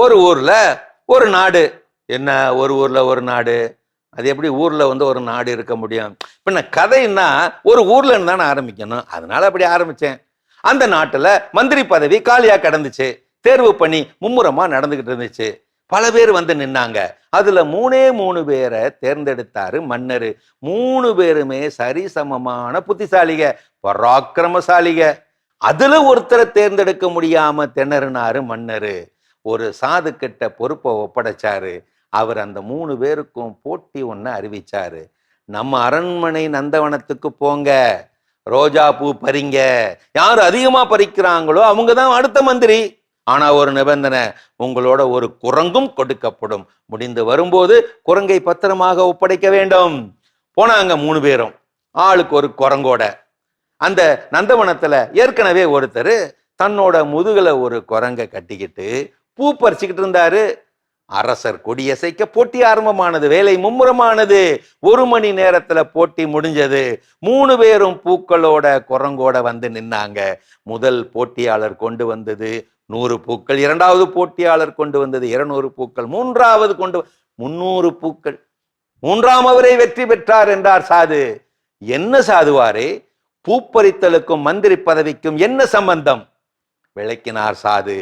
ஒரு ஊர்ல ஒரு நாடு. என்ன ஒரு ஊர்ல ஒரு நாடு? அது எப்படி ஊர்ல ஒரு நாடு இருக்க முடியும்? இப்ப நான் கதைன்னா ஒரு ஊர்ல இருந்து தானே ஆரம்பிக்கணும். அதனால அப்படி ஆரம்பிச்சேன். அந்த நாட்டுல மந்திரி பதவி காலியா கிடந்துச்சு. தேர்வு பணி மும்முரமா நடந்துகிட்டு இருந்துச்சு. பல பேர் வந்து நின்னாங்க. அதுல 3 பேரை தேர்ந்தெடுத்தாரு மன்னரு. 3 பேருமே சரிசமமான புத்திசாலிக, பராக்கிரமசாலிக. அதுல ஒருத்தரை தேர்ந்தெடுக்க முடியாம திணறினாரு மன்னரு. ஒரு சாது கிட்ட பொறுப்பை ஒப்படைச்சாரு. அவர் அந்த 3 பேருக்கும் போட்டி ஒண்ணு அறிவிச்சாரு. நம்ம அரண்மனை நந்தவனத்துக்கு போங்க, ரோஜா பூ பறிங்க. யார் அதிகமா பறிக்கிறாங்களோ அவங்கதான் அடுத்த மந்திரி. ஆனா ஒரு நிபந்தனை, உங்களோட ஒரு குரங்கும் கொடுக்கப்படும். முடிந்து வரும்போது குரங்கை பத்திரமாக ஒப்படைக்க வேண்டும். போனாங்க 3 பேரும், ஆளுக்கு ஒரு குரங்கோட. அந்த நந்தவனத்துல ஏற்கனவே ஒருத்தர் தன்னோட முதுகுல ஒரு குரங்கை கட்டிக்கிட்டு பூ பறிச்சுக்கிட்டு இருந்தாரு. அரசர் கொடியசைக்க போட்டி ஆரம்பமானது. வேலை மும்முரமானது. 1 மணி நேரத்துல போட்டி முடிஞ்சது. 3 பேரும் பூக்களோட குரங்கோட வந்து நின்னாங்க. முதல் போட்டியாளர் கொண்டு வந்தது 100 பூக்கள். 2வது போட்டியாளர் கொண்டு வந்தது 200 பூக்கள். 3வது கொண்டு 300 பூக்கள். 3ஆம் அவரே வெற்றி பெற்றார் என்றார் சாது. என்ன சாதுவாரே, பூப்பறித்தலுக்கும் மந்திரி பதவிக்கும் என்ன சம்பந்தம்? விளக்கினார் சாது.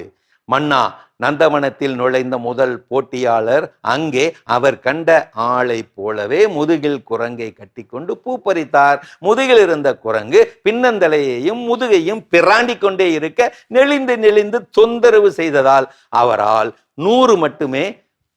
மன்னா, நந்தவனத்தில் நுழைந்த முதல் போட்டியாளர் அங்கே அவர் கண்ட ஆளை போலவே முதுகில் குரங்கை கட்டிக்கொண்டு பூ பறித்தார். முதுகில் இருந்த குரங்கு பின்னந்தலையையும் முதுகையும் பிராண்டி கொண்டே இருக்க நெளிந்து நெளிந்து தொந்தரவு செய்ததால் அவரால் 100 மட்டுமே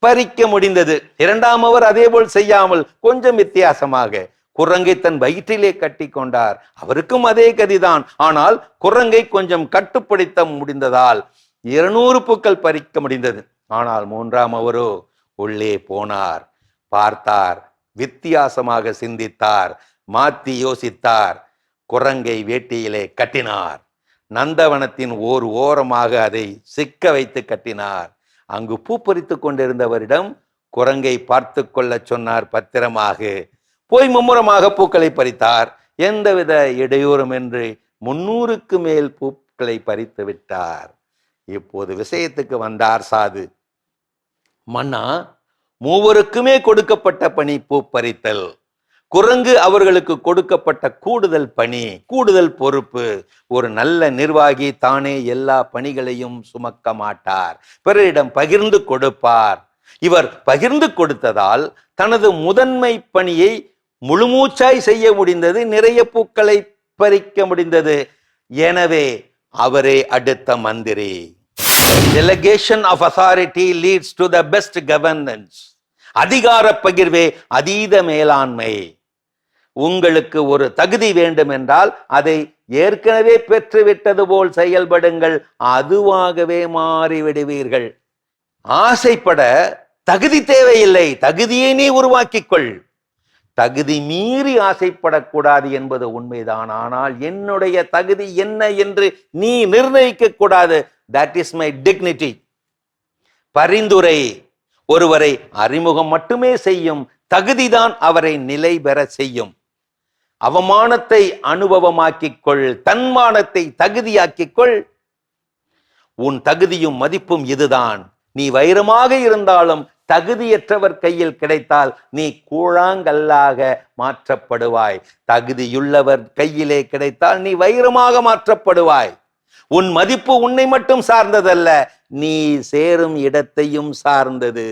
பறிக்க முடிந்தது. 2ஆம் அவர் அதேபோல் செய்யாமல் கொஞ்சம் வித்தியாசமாக குரங்கை தன் வயிற்றிலே கட்டி கொண்டார். அவருக்கும் அதே கதிதான். ஆனால் குரங்கை கொஞ்சம் கட்டுப்படுத்த முடிந்ததால் 200 பூக்கள் பறிக்க முடிந்தது. ஆனால் 3ஆம் அவரோ உள்ளே போனார், பார்த்தார், வித்தியாசமாக சிந்தித்தார், மாத்தி யோசித்தார். குரங்கை வேட்டியிலே கட்டினார். நந்தவனத்தின் ஓர் ஓரமாக அதை சிக்க வைத்து கட்டினார். அங்கு பூ பறித்து கொண்டிருந்தவரிடம் குரங்கை பார்த்து கொள்ள சொன்னார். பத்திரமாக போய் மும்முரமாக பூக்களை பறித்தார். எந்தவித இடையூறுமின்றி 300க்கு மேல் பூக்களை பறித்து விட்டார். இப்போது விஷயத்துக்கு வந்தார் சாது. மன்னா, 3 கொடுக்கப்பட்ட பணி பூ பறித்தல். குரங்கு அவர்களுக்கு கொடுக்கப்பட்ட கூடுதல் பணி, கூடுதல் பொறுப்பு. ஒரு நல்ல நிர்வாகி தானே எல்லா பணிகளையும் சுமக்க மாட்டார், பிறரிடம் பகிர்ந்து கொடுப்பார். இவர் பகிர்ந்து கொடுத்ததால் தனது முதன்மை பணியை முழுமூச்சாய் செய்ய முடிந்தது. நிறைய பூக்களை பறிக்க முடிந்தது. எனவே அவரே அடுத்த மந்திரி. Delegation of authority leads to the best governance. அதிகார பகிர்வே அதீத மேலாண்மை. உங்களுக்கு ஒரு தகுதி வேண்டும் என்றால் அதை ஏற்கனவே பெற்றுவிட்டது போல் செயல்படுங்கள். அதுவாகவே மாறிவிடுவீர்கள். ஆசைப்பட தகுதி தேவையில்லை, தகுதியை நீ உருவாக்கிக்கொள். தகுதி மீறி ஆசைப்படக்கூடாது என்பது உண்மைதான். ஆனால் என்னுடைய தகுதி என்ன என்று நீ நிர்ணயிக்க கூடாது. That is my dignity. பரிந்துரை ஒருவரை அறிமுகம் மட்டுமே செய்யும். தகுதிதான் அவரை நிலை பெற செய்யும். அவமானத்தை அனுபவமாக்கிக்கொள், தன்மானத்தை தகுதியாக்கிக்கொள். உன் தகுதியும் மதிப்பும் இதுதான். நீ வைரமாக இருந்தாலும் தகுதியற்றவர் கையில் கிடைத்தால் நீ கூழாங்கல்லாக மாற்றப்படுவாய். தகுதியுள்ளவர் கையிலே கிடைத்தால் நீ வைரமாக மாற்றப்படுவாய். உன் மதிப்பு உன்னை மட்டும் சார்ந்ததல்ல, நீ சேரும் இடத்தையும் சார்ந்தது.